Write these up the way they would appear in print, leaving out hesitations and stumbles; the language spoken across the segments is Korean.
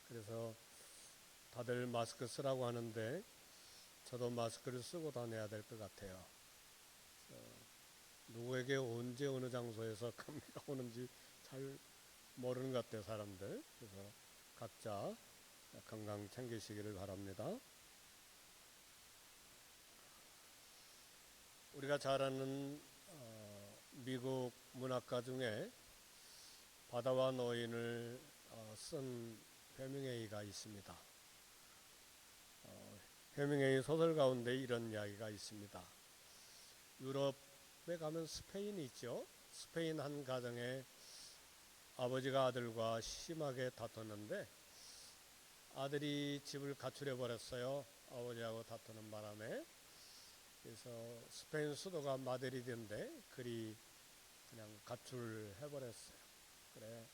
그래서 다들 마스크 쓰라고 하는데 저도 마스크를 쓰고 다녀야 될 것 같아요. 누구에게 언제 어느 장소에서 감기가 오는지 잘 모르는 것 같아요, 사람들. 그래서 각자 건강 챙기시기를 바랍니다. 우리가 잘 아는 미국 문학가 중에 바다와 노인을 쓴 해밍웨이가 있습니다. 해밍웨이 소설 가운데 이런 이야기가 있습니다. 유럽에 가면 스페인이 있죠. 스페인 한 가정에 아버지가 아들과 심하게 다퉜는데 아들이 집을 가출해 버렸어요. 아버지하고 다투는 바람에. 그래서 스페인 수도가 마드리드인데 그리 그냥 가출해 버렸어요. 그래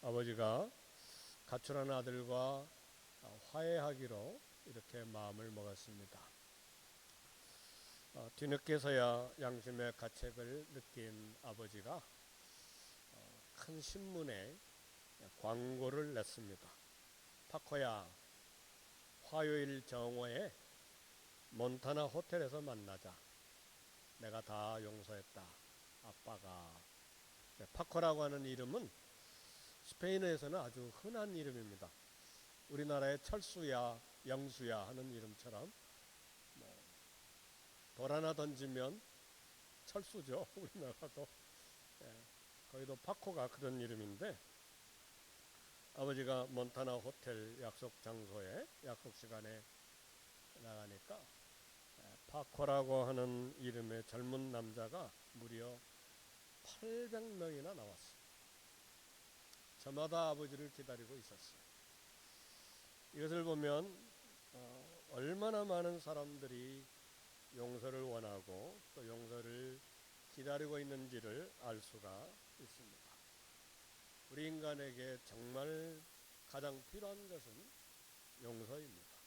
아버지가 가출한 아들과 화해하기로 이렇게 마음을 먹었습니다. 뒤늦게서야 양심의 가책을 느낀 아버지가 큰 신문에 광고를 냈습니다. 파커야, 화요일 정오에 몬타나 호텔에서 만나자. 내가 다 용서했다. 아빠가. 파커라고 하는 이름은 스페인어에서는 아주 흔한 이름입니다. 우리나라의 철수야, 영수야 하는 이름처럼 돌 하나 던지면 철수죠. 우리나라도. 거기도 파코가 그런 이름인데 아버지가 몬타나 호텔 약속 장소에 약속 시간에 나가니까 파코라고 하는 이름의 젊은 남자가 무려 800명이나 나왔어요. 저마다 아버지를 기다리고 있었어요. 이것을 보면 얼마나 많은 사람들이 용서를 원하고 또 용서를 기다리고 있는지를 알 수가 있습니다. 우리 인간에게 정말 가장 필요한 것은 용서입니다.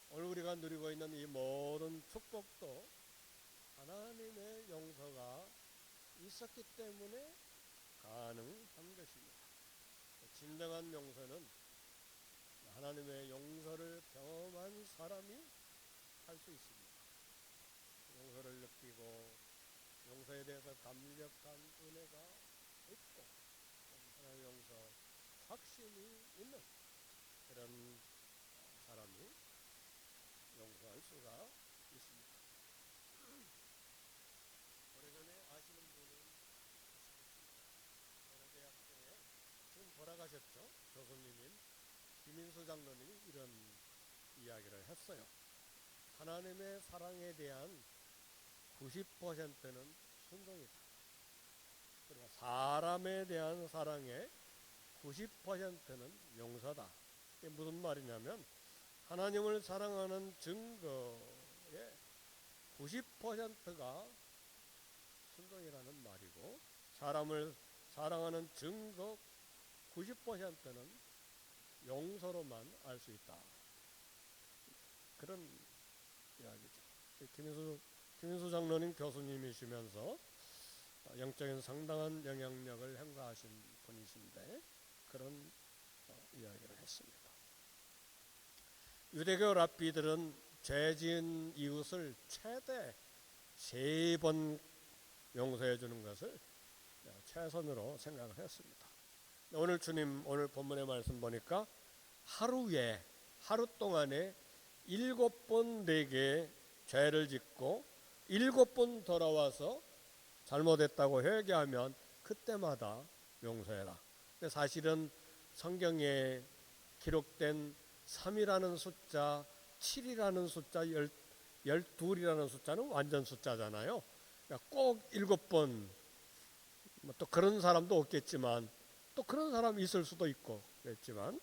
오늘 우리가 누리고 있는 이 모든 축복도 하나님의 용서가 있었기 때문에 가능한 것입니다. 진정한 용서는 하나님의 용서를 경험한 사람이 할 수 있습니다. 용서를 느끼고 용서에 대해서 감격한 은혜가 있고 하나님의 용서 확신이 있는 그런 사람이 용서할 수가 있습니다. 오래전에 아시는 분은 아시겠습니다. 고려대학교에 지금 돌아가셨죠. 교수님인 김인수 장로님이 이런 이야기를 했어요. 하나님의 사랑에 대한 90%는 순종이다. 그리고 사람에 대한 사랑의 90%는 용서다. 이게 무슨 말이냐면 하나님을 사랑하는 증거의 90%가 순종이라는 말이고 사람을 사랑하는 증거 90%는 용서로만 알 수 있다. 그런 이야기죠. 김인수 장로님 교수님이시면서 영적인 상당한 영향력을 행사하신 분이신데 그런 이야기를 했습니다. 유대교 랍비들은 죄 지은 이웃을 최대 3번 용서해 주는 것을 최선으로 생각을 했습니다. 오늘 주님 오늘 본문의 말씀 보니까 하루 동안에 7번 내게 죄를 짓고 7번 돌아와서 잘못했다고 회개하면 그때마다 용서해라. 근데 사실은 성경에 기록된 3이라는 숫자, 7이라는 숫자, 12이라는 숫자는 완전 숫자잖아요. 그러니까 꼭 7번, 또 그런 사람도 없겠지만 또 그런 사람이 있을 수도 있고 그랬지만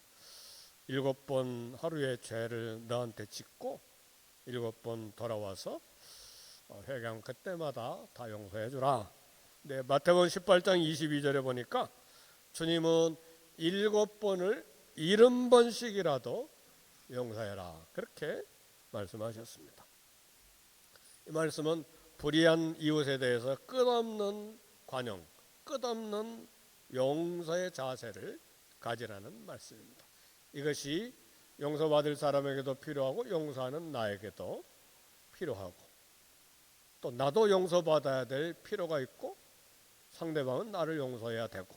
7번 하루에 죄를 너한테 짓고 7번 돌아와서 회개하면 그때마다 다 용서해 주라. 네, 마태복음 18장 22절에 보니까 주님은 7번을 70번씩이라도 용서해라. 그렇게 말씀하셨습니다. 이 말씀은 불의한 이웃에 대해서 끝없는 관용, 끝없는 용서의 자세를 가지라는 말씀입니다. 이것이 용서받을 사람에게도 필요하고 용서하는 나에게도 필요하고, 또 나도 용서받아야 될 필요가 있고 상대방은 나를 용서해야 되고,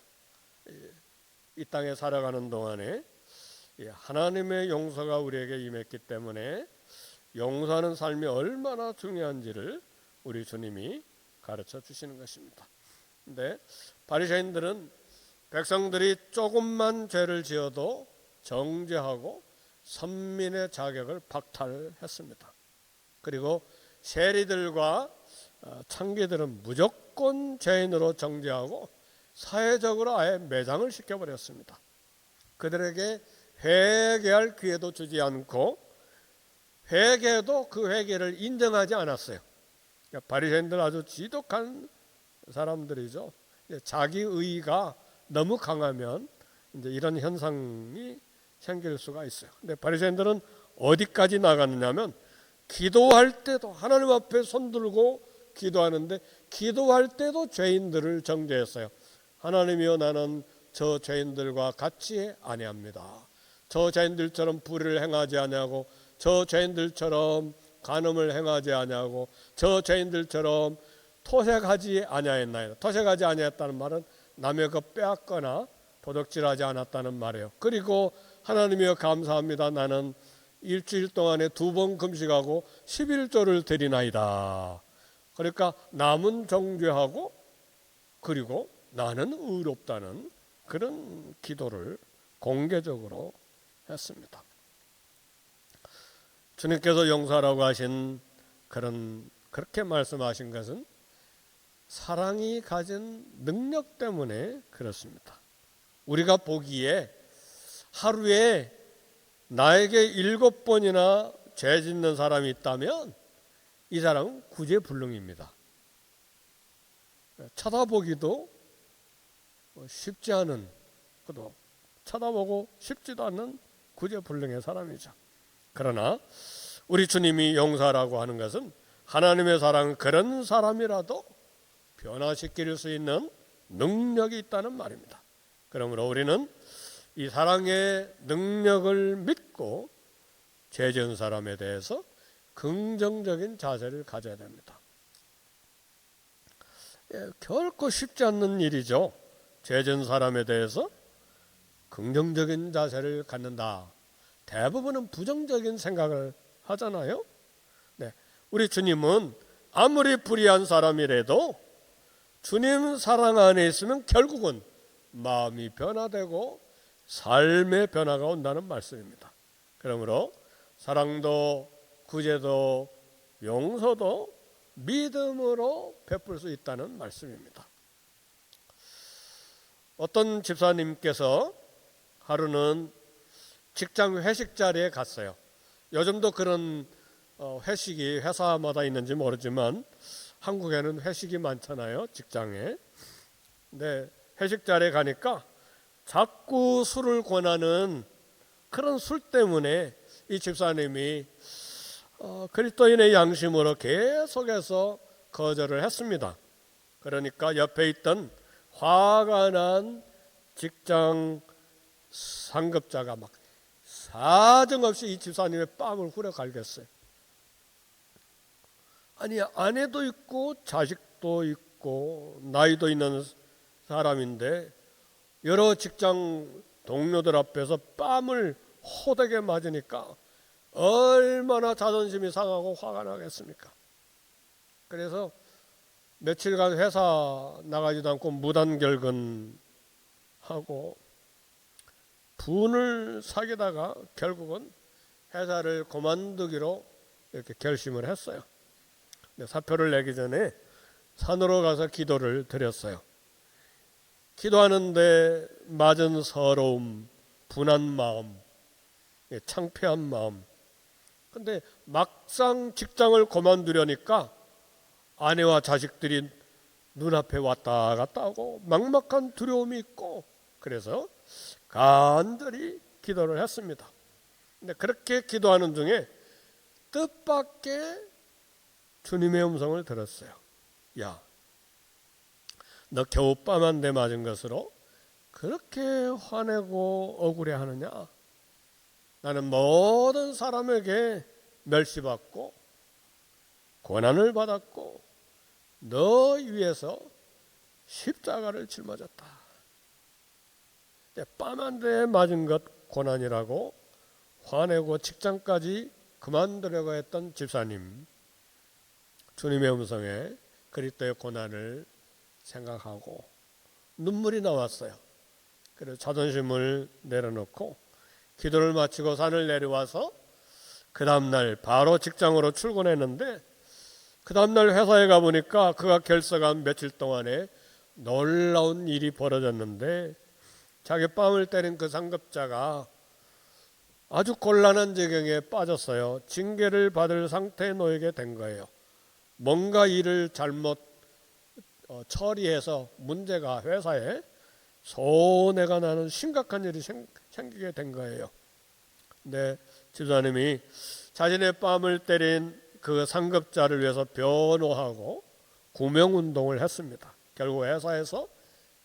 이 땅에 살아가는 동안에 하나님의 용서가 우리에게 임했기 때문에 용서하는 삶이 얼마나 중요한지를 우리 주님이 가르쳐 주시는 것입니다. 근데 바리새인들은 백성들이 조금만 죄를 지어도 정죄하고 선민의 자격을 박탈했습니다. 그리고 세리들과 창기들은 무조건 죄인으로 정죄하고 사회적으로 아예 매장을 시켜버렸습니다. 그들에게 회개할 기회도 주지 않고 회개도 그 회개를 인정하지 않았어요. 바리새인들 아주 지독한 사람들이죠. 자기 의의가 너무 강하면 이제 이런 현상이 생길 수가 있어요. 근데 바리새인들은 어디까지 나갔느냐면 기도할 때도 하나님 앞에 손 들고 기도하는데 기도할 때도 죄인들을 정죄했어요. 하나님이여, 나는 저 죄인들과 같이 아니합니다. 저 죄인들처럼 불의를 행하지 아니하고 저 죄인들처럼 간음을 행하지 아니하고 저 죄인들처럼 토색하지 아니하였나이다. 토색하지 아니했다는 말은 남의 것 빼앗거나 도둑질하지 않았다는 말이에요. 그리고 하나님이여 감사합니다. 나는 일주일 동안에 2번 금식하고 11조를 드리나이다. 그러니까 남은 정죄하고 그리고 나는 의롭다는 그런 기도를 공개적으로 했습니다. 주님께서 용서하라고 하신 그렇게 말씀하신 것은 사랑이 가진 능력 때문에 그렇습니다. 우리가 보기에 하루에 나에게 7번이나 죄 짓는 사람이 있다면 이 사람은 구제불능입니다. 쳐다보기도 쉽지 않은, 그도 쳐다보고 싶지도 않는 구제불능의 사람이죠. 그러나 우리 주님이 용서라고 하는 것은 하나님의 사랑은 그런 사람이라도 변화시킬 수 있는 능력이 있다는 말입니다. 그러므로 우리는 이 사랑의 능력을 믿고 죄 지은 사람에 대해서 긍정적인 자세를 가져야 됩니다. 결코 쉽지 않는 일이죠. 죄 지은 사람에 대해서 긍정적인 자세를 갖는다. 대부분은 부정적인 생각을 하잖아요. 네, 우리 주님은 아무리 불의한 사람이라도 주님 사랑 안에 있으면 결국은 마음이 변화되고 삶의 변화가 온다는 말씀입니다. 그러므로 사랑도 구제도 용서도 믿음으로 베풀 수 있다는 말씀입니다. 어떤 집사님께서 하루는 직장 회식 자리에 갔어요. 요즘도 그런 회식이 회사마다 있는지 모르지만 한국에는 회식이 많잖아요, 직장에. 근데 회식 자리에 가니까 자꾸 술을 권하는 그런 술 때문에 이 집사님이 그리스도인의 양심으로 계속해서 거절을 했습니다. 그러니까 옆에 있던 화가 난 직장 상급자가 막 사정없이 이 집사님의 뺨을 후려 갈겼어요. 아니, 아내도 있고 자식도 있고 나이도 있는 사람인데 여러 직장 동료들 앞에서 뺨을 호되게 맞으니까 얼마나 자존심이 상하고 화가 나겠습니까? 그래서 며칠간 회사 나가지도 않고 무단결근하고 분을 사귀다가 결국은 회사를 그만두기로 이렇게 결심을 했어요. 사표를 내기 전에 산으로 가서 기도를 드렸어요. 기도하는데 맞은 서러움, 분한 마음, 창피한 마음. 근데 막상 직장을 그만두려니까 아내와 자식들이 눈앞에 왔다 갔다 하고 막막한 두려움이 있고, 그래서 간절히 기도를 했습니다. 근데 그렇게 기도하는 중에 뜻밖의 주님의 음성을 들었어요. 야, 너 겨우 뺨 한 대 맞은 것으로 그렇게 화내고 억울해하느냐? 나는 모든 사람에게 멸시받고 고난을 받았고 너 위해서 십자가를 짊어졌다. 뺨 한 대 맞은 것 고난이라고 화내고 직장까지 그만두려고 했던 집사님, 주님의 음성에 그리스도의 고난을 생각하고 눈물이 나왔어요. 그래서 자존심을 내려놓고 기도를 마치고 산을 내려와서 그 다음날 바로 직장으로 출근했는데, 그 다음날 회사에 가보니까 그가 결석한 며칠 동안에 놀라운 일이 벌어졌는데, 자기 뺨을 때린 그 상급자가 아주 곤란한 지경에 빠졌어요. 징계를 받을 상태에 놓이게 된 거예요. 뭔가 일을 잘못 처리해서 문제가 회사에 손해가 나는 심각한 일이 생기게 된 거예요. 근데 집사님이 자신의 뺨을 때린 그 상급자를 위해서 변호하고 구명운동을 했습니다. 결국 회사에서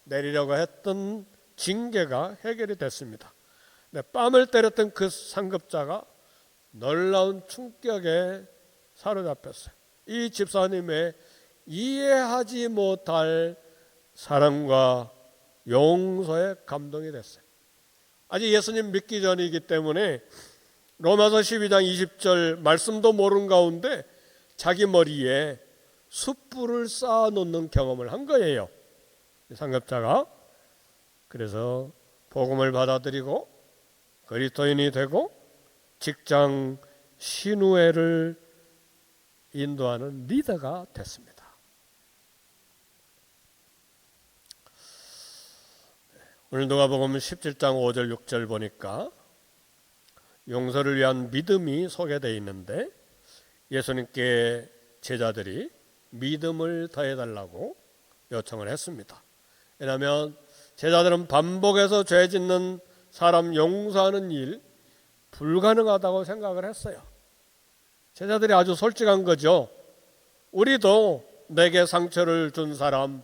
내리려고 했던 징계가 해결이 됐습니다. 뺨을 때렸던 그 상급자가 놀라운 충격에 사로잡혔어요. 이 집사님의 이해하지 못할 사랑과 용서에 감동이 됐어요. 아직 예수님 믿기 전이기 때문에 로마서 12장 20절 말씀도 모르는 가운데 자기 머리에 숯불을 쌓아놓는 경험을 한 거예요, 상급자가. 그래서 복음을 받아들이고 그리스도인이 되고 직장 신우회를 인도하는 리더가 됐습니다. 오늘 누가복음 17장 5절 6절 보니까 용서를 위한 믿음이 소개되어 있는데, 예수님께 제자들이 믿음을 더해달라고 요청을 했습니다. 왜냐하면 제자들은 반복해서 죄 짓는 사람 용서하는 일 불가능하다고 생각을 했어요. 제자들이 아주 솔직한 거죠. 우리도 내게 상처를 준 사람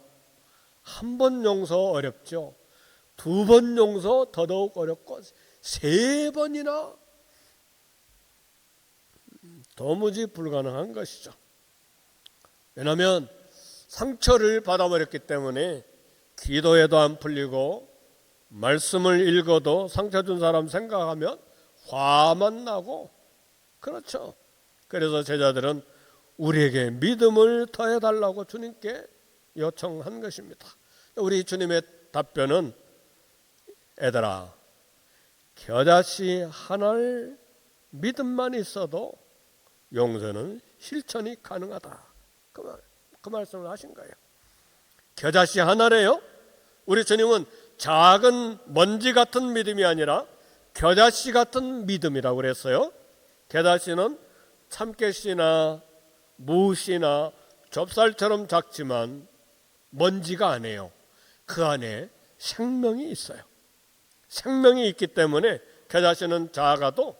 한 번 용서 어렵죠. 2번 용서 더더욱 어렵고 3번이나 도무지 불가능한 것이죠. 왜냐하면 상처를 받아버렸기 때문에 기도해도 안 풀리고 말씀을 읽어도 상처 준 사람 생각하면 화만 나고, 그렇죠. 그래서 제자들은 우리에게 믿음을 더해달라고 주님께 요청한 것입니다. 우리 주님의 답변은, 애들아, 겨자씨 하나를 믿음만 있어도 용서는 실천이 가능하다. 그 말씀을 하신 거예요. 겨자씨 하나래요. 우리 주님은 작은 먼지 같은 믿음이 아니라 겨자씨 같은 믿음이라고 그랬어요. 겨자씨는 참깨씨나 무씨나 좁쌀처럼 작지만 먼지가 아니에요. 그 안에 생명이 있어요. 생명이 있기 때문에 겨자씨는 작아도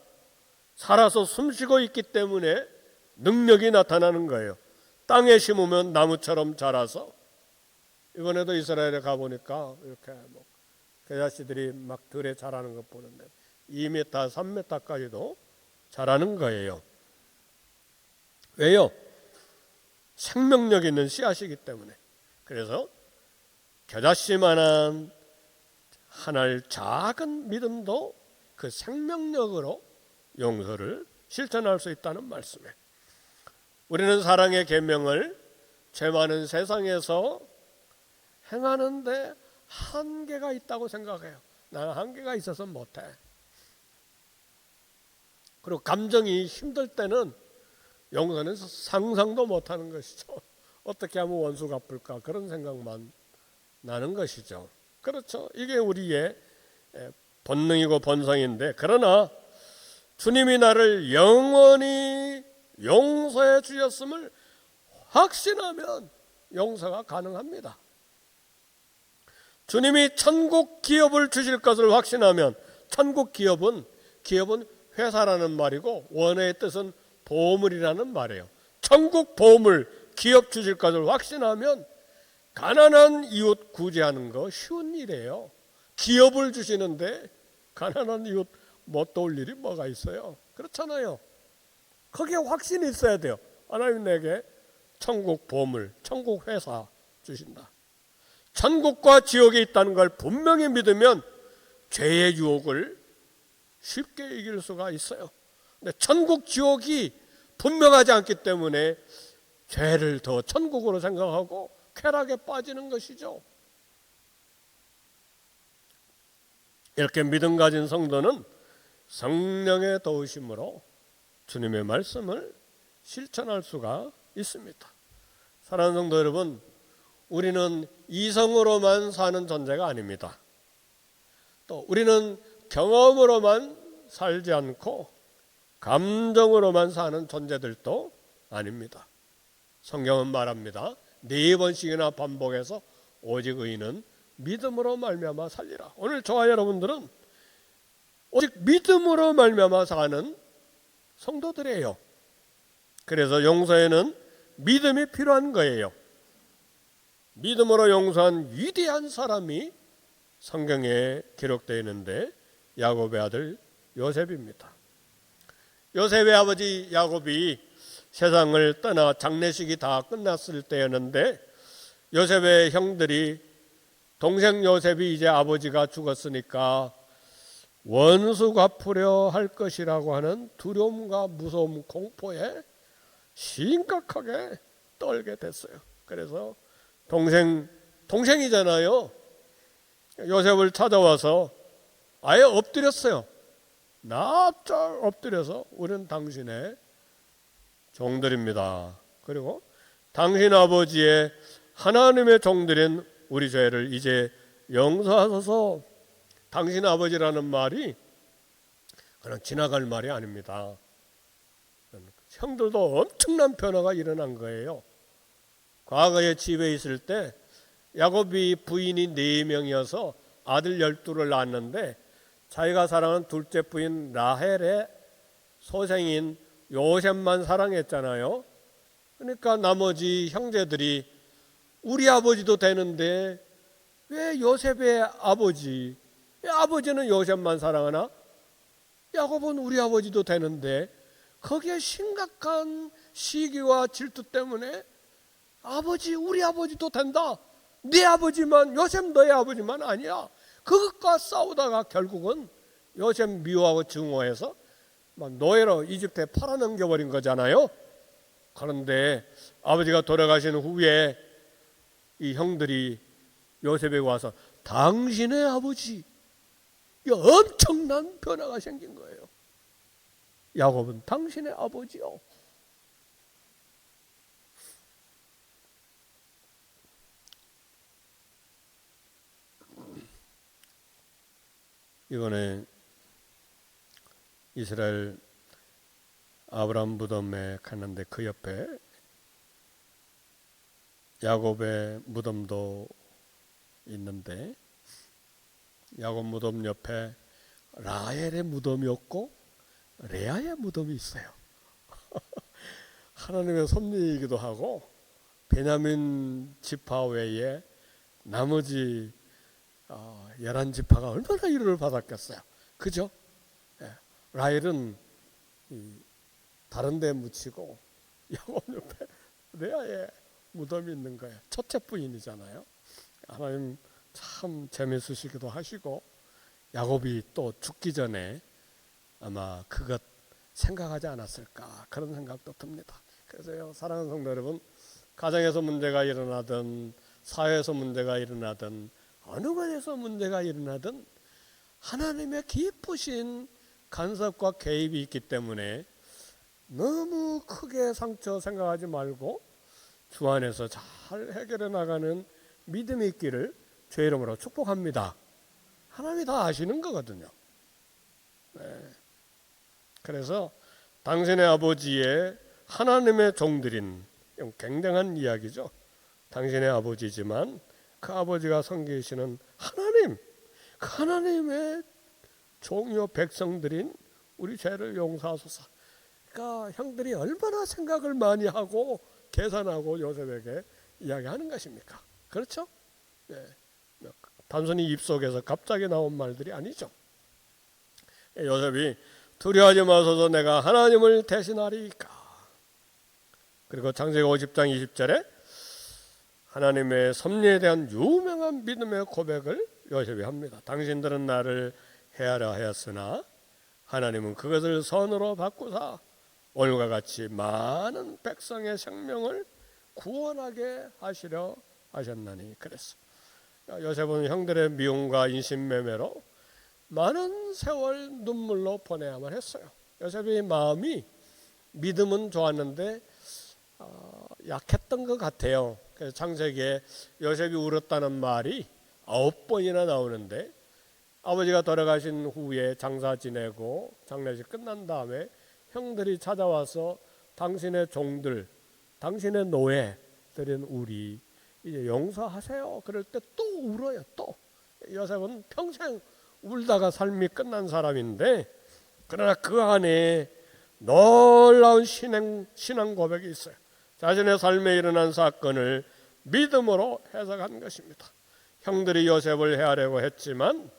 살아서 숨쉬고 있기 때문에 능력이 나타나는 거예요. 땅에 심으면 나무처럼 자라서, 이번에도 이스라엘에 가보니까 이렇게 겨자씨들이 막 들에 자라는 것 보는데 2m, 3m까지도 자라는 거예요. 왜요? 생명력 있는 씨앗이기 때문에. 그래서 겨자씨만한 하나의 작은 믿음도 그 생명력으로 용서를 실천할 수 있다는 말씀이에요. 우리는 사랑의 계명을 죄 많은 세상에서 행하는데 한계가 있다고 생각해요. 나는 한계가 있어서 못해. 그리고 감정이 힘들 때는 용서는 상상도 못하는 것이죠. 어떻게 하면 원수 갚을까, 그런 생각만 나는 것이죠. 그렇죠. 이게 우리의 본능이고 본성인데, 그러나 주님이 나를 영원히 용서해 주셨음을 확신하면 용서가 가능합니다. 주님이 천국 기업을 주실 것을 확신하면, 천국 기업은 회사라는 말이고 원어의 뜻은 보물이라는 말이에요. 천국 보물, 기업 주실 것을 확신하면 가난한 이웃 구제하는 거 쉬운 일이에요. 기업을 주시는데 가난한 이웃 못 도울 일이 뭐가 있어요? 그렇잖아요. 거기에 확신이 있어야 돼요. 하나님 내게 천국 보물, 천국 회사 주신다. 천국과 지옥에 있다는 걸 분명히 믿으면 죄의 유혹을 쉽게 이길 수가 있어요. 근데 천국, 지옥이 분명하지 않기 때문에 죄를 더 천국으로 생각하고 쾌락에 빠지는 것이죠. 이렇게 믿음 가진 성도는 성령의 도우심으로 주님의 말씀을 실천할 수가 있습니다. 사랑하는 성도 여러분, 우리는 이성으로만 사는 존재가 아닙니다. 또 우리는 경험으로만 살지 않고 감정으로만 사는 존재들도 아닙니다. 성경은 말합니다. 4번씩이나 반복해서 오직 의인은 믿음으로 말미암아 살리라. 오늘 저와 여러분들은 오직 믿음으로 말미암아 사는 성도들이에요. 그래서 용서에는 믿음이 필요한 거예요. 믿음으로 용서한 위대한 사람이 성경에 기록되어 있는데 야곱의 아들 요셉입니다. 요셉의 아버지 야곱이 세상을 떠나 장례식이 다 끝났을 때였는데 요셉의 형들이 동생 요셉이 이제 아버지가 죽었으니까 원수 갚으려 할 것이라고 하는 두려움과 무서움, 공포에 심각하게 떨게 됐어요. 그래서 동생이잖아요. 요셉을 찾아와서 아예 엎드렸어요. 납작 엎드려서 우리는 당신의 종들입니다. 그리고 당신 아버지의 하나님의 종들인 우리 죄를 이제 용서하소서. 당신 아버지라는 말이 그냥 지나갈 말이 아닙니다. 형들도 엄청난 변화가 일어난 거예요. 과거에 집에 있을 때 야곱이 부인이 4명이어서 아들 12를 낳았는데 자기가 사랑하는 둘째 부인 라헬의 소생인 요셉만 사랑했잖아요. 그러니까 나머지 형제들이 우리 아버지도 되는데 왜 요셉의 아버지, 왜 아버지는 요셉만 사랑하나? 야곱은 우리 아버지도 되는데 거기에 심각한 시기와 질투 때문에 아버지, 우리 아버지도 된다. 네 아버지만, 요셉 너의 아버지만 아니야. 그것과 싸우다가 결국은 요셉 미워하고 증오해서 노예로 이집트에 팔아넘겨버린 거잖아요. 그런데 아버지가 돌아가신 후에 이 형들이 요셉에게 와서 당신의 아버지, 이 엄청난 변화가 생긴 거예요. 야곱은 당신의 아버지요. 이번에 이스라엘 아브라함 무덤에 갔는데 그 옆에 야곱의 무덤도 있는데 야곱 무덤 옆에 라헬의 무덤이 없고 레아의 무덤이 있어요. 하나님의 섭리이기도 하고 베냐민 지파 외에 나머지 11지파가 얼마나 위로를 받았겠어요. 그죠? 라헬은 다른 데 묻히고 야곱 옆에 레아의 무덤이 있는 거예요. 첫째 부인이잖아요. 하나님 참 재밌으시기도 하시고 야곱이 또 죽기 전에 아마 그것 생각하지 않았을까 그런 생각도 듭니다. 그래서요, 사랑하는 성도 여러분, 가정에서 문제가 일어나든 사회에서 문제가 일어나든 어느 곳에서 문제가 일어나든 하나님의 기쁘신 간섭과 개입이 있기 때문에 너무 크게 상처 생각하지 말고 주 안에서 잘 해결해 나가는 믿음이 있기를 주의 이름으로 축복합니다. 하나님이 다 아시는 거거든요. 네. 그래서 당신의 아버지의 하나님의 종들인, 굉장한 이야기죠. 당신의 아버지지만 그 아버지가 섬기시는 하나님, 그 하나님의 종요 백성들인 우리 죄를 용서하소서. 그러니까 형들이 얼마나 생각을 많이 하고 계산하고 요셉에게 이야기하는 것입니까? 그렇죠? 네. 단순히 입속에서 갑자기 나온 말들이 아니죠. 요셉이 두려워하지 마소서 내가 하나님을 대신하리이까. 그리고 창세기 50장 20절에 하나님의 섭리에 대한 유명한 믿음의 고백을 요셉이 합니다. 당신들은 나를 해하려 하였으나 하나님은 그것을 선으로 바꾸사 오늘과 같이 많은 백성의 생명을 구원하게 하시려 하셨나니. 그랬어. 요셉은 형들의 미움과 인신매매로 많은 세월 눈물로 보내야만 했어요. 요셉의 마음이 믿음은 좋았는데 약했던 것 같아요. 그래서 창세기에 요셉이 울었다는 말이 9번이나 나오는데, 아버지가 돌아가신 후에 장사 지내고 장례식 끝난 다음에 형들이 찾아와서 당신의 종들, 당신의 노예들인 우리 이제 용서하세요. 그럴 때 또 울어요. 또 요셉은 평생 울다가 삶이 끝난 사람인데, 그러나 그 안에 놀라운 신앙 고백이 있어요. 자신의 삶에 일어난 사건을 믿음으로 해석한 것입니다. 형들이 요셉을 해하려고 했지만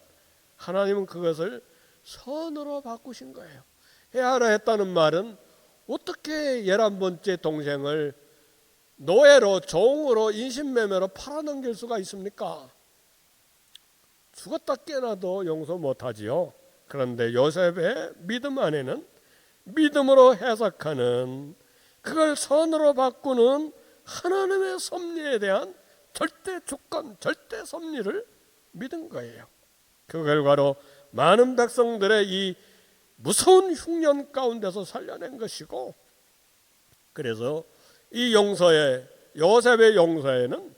하나님은 그것을 선으로 바꾸신 거예요. 해하려 했다는 말은 어떻게 11번째 동생을 노예로, 종으로, 인신매매로 팔아넘길 수가 있습니까? 죽었다 깨어나도 용서 못하지요. 그런데 요셉의 믿음 안에는 믿음으로 해석하는, 그걸 선으로 바꾸는 하나님의 섭리에 대한 절대 주권, 절대 섭리를 믿은 거예요. 그 결과로 많은 백성들의 이 무서운 흉년 가운데서 살려낸 것이고, 그래서 이 용서에, 요셉의 용서에는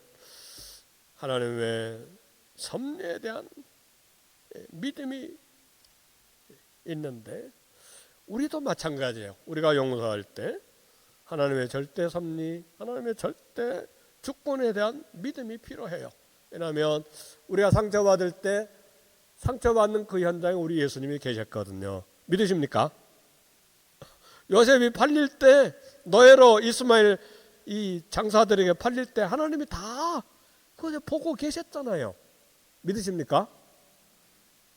하나님의 섭리에 대한 믿음이 있는데, 우리도 마찬가지예요. 우리가 용서할 때 하나님의 절대 섭리, 하나님의 절대 주권에 대한 믿음이 필요해요. 왜냐하면 우리가 상처받을 때 상처받는 그 현장에 우리 예수님이 계셨거든요. 믿으십니까? 요셉이 팔릴 때, 노예로 이스마엘 이 장사들에게 팔릴 때 하나님이 다 그거 보고 계셨잖아요. 믿으십니까?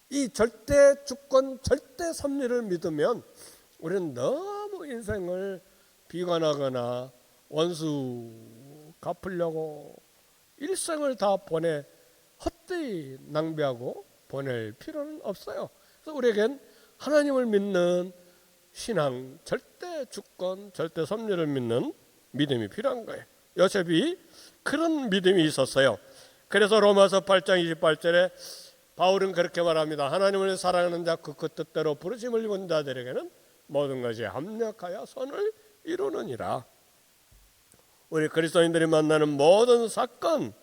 이 절대 주권, 절대 섭리를 믿으면 우리는 너무 인생을 비관하거나 원수 갚으려고 일생을 다 헛되이 낭비하고 보낼 필요는 없어요. 그래서 우리에겐 하나님을 믿는 신앙, 절대 주권, 절대 섭리를 믿는 믿음이 필요한 거예요. 요셉이 그런 믿음이 있었어요. 그래서 로마서 8장 28절에 바울은 그렇게 말합니다. 하나님을 사랑하는 자 그 뜻대로 부르심을 입은 자들에게는 모든 것이 합력하여 선을 이루느니라. 우리 그리스도인들이 만나는 모든 사건,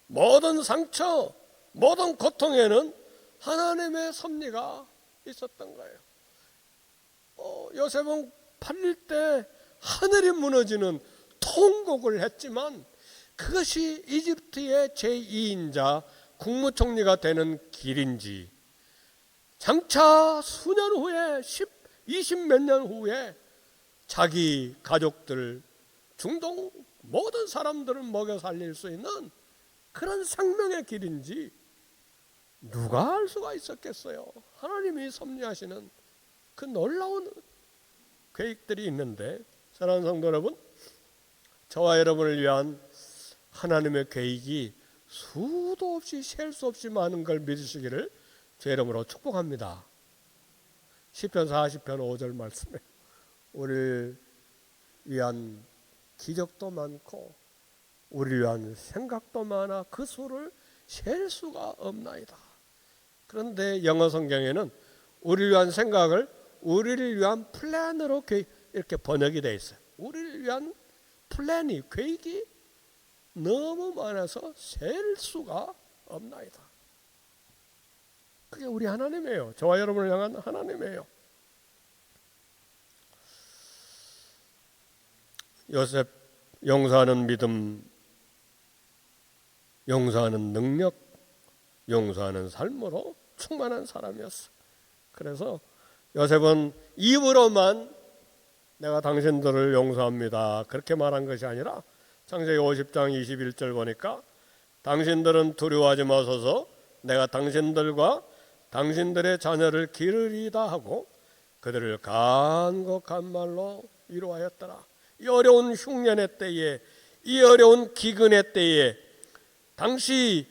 모든 상처, 모든 고통에는 하나님의 섭리가 있었던 거예요. 요셉은 팔릴 때 하늘이 무너지는 통곡을 했지만 그것이 이집트의 제2인자 국무총리가 되는 길인지, 장차 수년 후에 20 몇 년 후에 자기 가족들, 중동 모든 사람들을 먹여 살릴 수 있는 그런 생명의 길인지 누가 알 수가 있었겠어요. 하나님이 섭리하시는 그 놀라운 계획들이 있는데, 사랑하는 성도 여러분, 저와 여러분을 위한 하나님의 계획이 수도 없이 셀 수 없이 많은 걸 믿으시기를 제 이름으로 축복합니다. 시편 40편 5절 말씀에 우리를 위한 기적도 많고 우리를 위한 생각도 많아 그 수를 셀 수가 없나이다. 그런데 영어 성경에는 우리를 위한 생각을 우리를 위한 플랜으로 이렇게 번역이 되어 있어요. 우리를 위한 플랜이, 계획이 너무 많아서 셀 수가 없나이다. 그게 우리 하나님이에요. 저와 여러분을 향한 하나님이에요. 요셉 용서하는 믿음, 용서하는 능력, 용서하는 삶으로 충만한 사람이었어. 그래서 요셉은 입으로만 내가 당신들을 용서합니다 그렇게 말한 것이 아니라 창세기 50장 21절 보니까 당신들은 두려워하지 마소서 내가 당신들과 당신들의 자녀를 기르리다 하고 그들을 간곡한 말로 위로하였더라. 이 어려운 흉년의 때에, 이 어려운 기근의 때에, 당시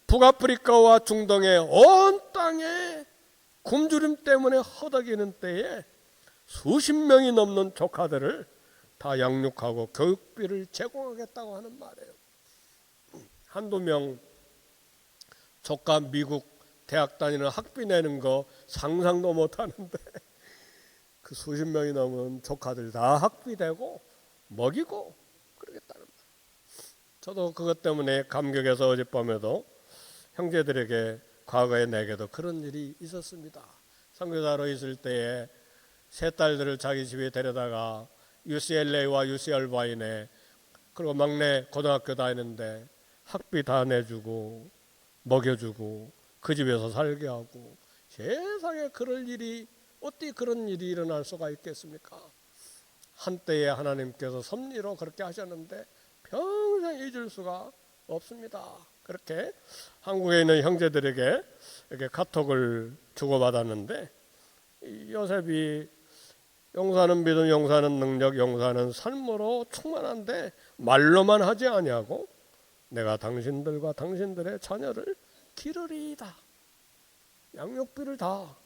북아프리카와 중동의 온 땅에 굶주림 때문에 허덕이는 때에 수십 명이 넘는 조카들을 다 양육하고 교육비를 제공하겠다고 하는 말이에요. 한두 명 조카 미국 대학 다니는 학비 내는 거 상상도 못하는데 그 수십 명이 넘은 조카들 다 학비 대고 먹이고 그러겠다는 말이에요. 저도 그것 때문에 감격해서 어젯밤에도 형제들에게 과거에 내게도 그런 일이 있었습니다. 선교사로 있을 때에 세 딸들을 자기 집에 데려다가 UCLA와 UC알바인에, 그리고 막내 고등학교 다니는데 학비 다 내주고 먹여주고 그 집에서 살게 하고, 세상에 그럴 일이, 어떻게 그런 일이 일어날 수가 있겠습니까? 한때에 하나님께서 섭리로 그렇게 하셨는데 평생 잊을 수가 없습니다. 그렇게 한국에 있는 형제들에게 이렇게 카톡을 주고받았는데, 요셉이 용서하는 믿음, 용서하는 능력, 용서하는 삶으로 충만한데 말로만 하지 아니하고 내가 당신들과 당신들의 자녀를 기르리이다, 양육비를 다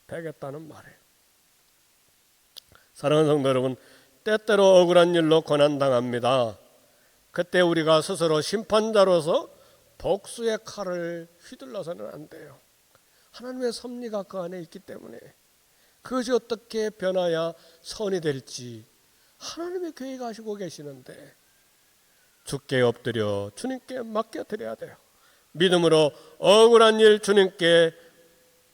대겠다는 말이에요. 사랑하는 성도 여러분, 때때로 억울한 일로 고난당합니다. 그때 우리가 스스로 심판자로서 복수의 칼을 휘둘러서는 안 돼요. 하나님의 섭리가 그 안에 있기 때문에 그것이 어떻게 변화야 선이 될지 하나님의 계획하시고 계시는데 주께 엎드려 주님께 맡겨드려야 돼요. 믿음으로 억울한 일 주님께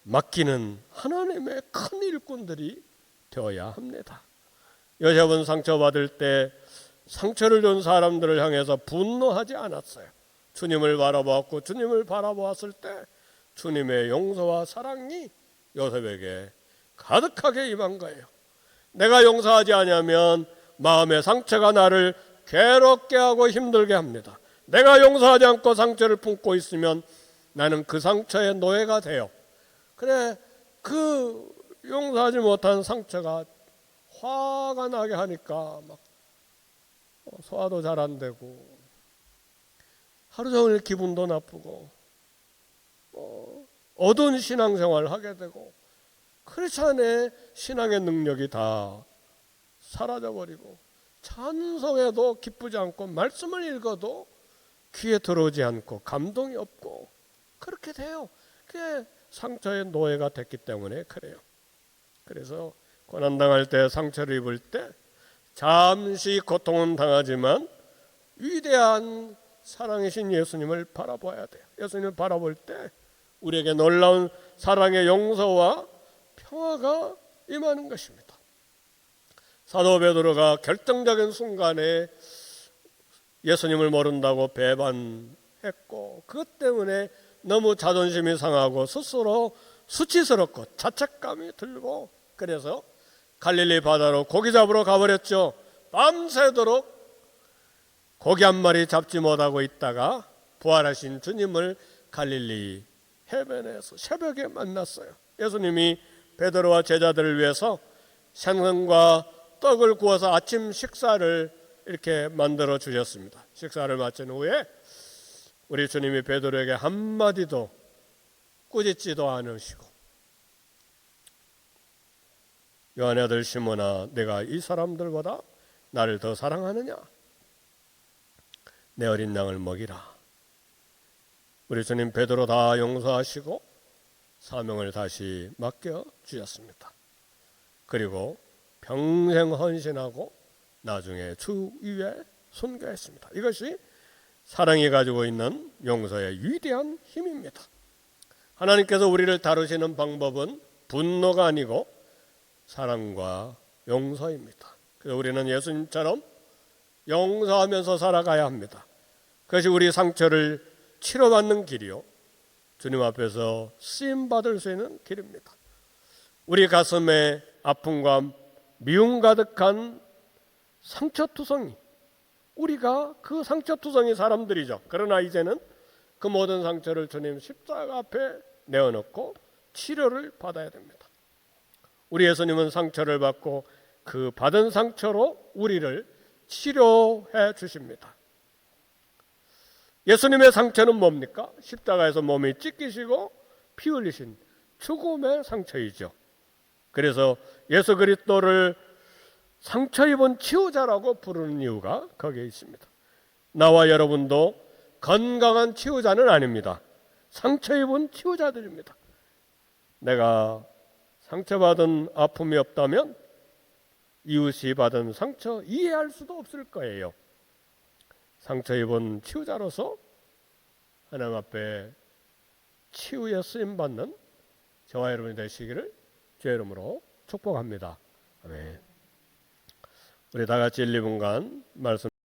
맡기는 하나님의 큰 일꾼들이 되어야 합니다. 요셉은 상처받을 때 상처를 준 사람들을 향해서 분노하지 않았어요. 주님을 바라보았고 주님을 바라보았을 때 주님의 용서와 사랑이 요셉에게 가득하게 임한 거예요. 내가 용서하지 않으면 마음의 상처가 나를 괴롭게 하고 힘들게 합니다. 내가 용서하지 않고 상처를 품고 있으면 나는 그 상처의 노예가 돼요. 그래, 그 용서하지 못한 상처가 화가 나게 하니까 막 소화도 잘 안 되고 하루 종일 기분도 나쁘고 어두운 신앙생활을 하게 되고, 그렇지 않아 신앙의 능력이 다 사라져버리고 찬송해도 기쁘지 않고 말씀을 읽어도 귀에 들어오지 않고 감동이 없고 그렇게 돼요. 그게 상처의 노예가 됐기 때문에 그래요. 그래서 고난당할 때, 상처를 입을 때 잠시 고통은 당하지만 위대한 사랑이신 예수님을 바라봐야 돼요. 예수님을 바라볼 때 우리에게 놀라운 사랑의 용서와 평화가 임하는 것입니다. 사도 베드로가 결정적인 순간에 예수님을 모른다고 배반했고 그것 때문에 너무 자존심이 상하고 스스로 수치스럽고 자책감이 들고, 그래서 갈릴리 바다로 고기 잡으러 가버렸죠. 밤새도록 고기 한 마리 잡지 못하고 있다가 부활하신 주님을 갈릴리 해변에서 새벽에 만났어요. 예수님이 베드로와 제자들을 위해서 생선과 떡을 구워서 아침 식사를 이렇게 만들어 주셨습니다. 식사를 마친 후에 우리 주님이 베드로에게 한마디도 꾸짖지도 않으시고, 요한의 아들 시몬아, 내가 이 사람들보다 나를 더 사랑하느냐? 내 어린 양을 먹이라. 우리 주님 베드로 다 용서하시고 사명을 다시 맡겨 주셨습니다. 그리고 평생 헌신하고 나중에 주 위에 순교했습니다. 이것이 사랑이 가지고 있는 용서의 위대한 힘입니다. 하나님께서 우리를 다루시는 방법은 분노가 아니고 사랑과 용서입니다. 그래서 우리는 예수님처럼 용서하면서 살아가야 합니다. 그것이 우리 상처를 치료받는 길이요, 주님 앞에서 쓰임받을 수 있는 길입니다. 우리 가슴에 아픔과 미움 가득한 상처투성이, 우리가 그 상처투성이 사람들이죠. 그러나 이제는 그 모든 상처를 주님 십자가 앞에 내어놓고 치료를 받아야 됩니다. 우리 예수님은 상처를 받고 그 받은 상처로 우리를 치료해 주십니다. 예수님의 상처는 뭡니까? 십자가에서 몸이 찢기시고 피 흘리신 죽음의 상처이죠. 그래서 예수 그리스도를 상처 입은 치유자라고 부르는 이유가 거기에 있습니다. 나와 여러분도 건강한 치유자는 아닙니다. 상처 입은 치유자들입니다. 내가 상처받은 아픔이 없다면 이웃이 받은 상처 이해할 수도 없을 거예요. 상처 입은 치유자로서 하나님 앞에 치유의 쓰임받는 저와 여러분이 되시기를 주의 이름으로 축복합니다. 아멘. 우리 다 같이 1, 2분간 말씀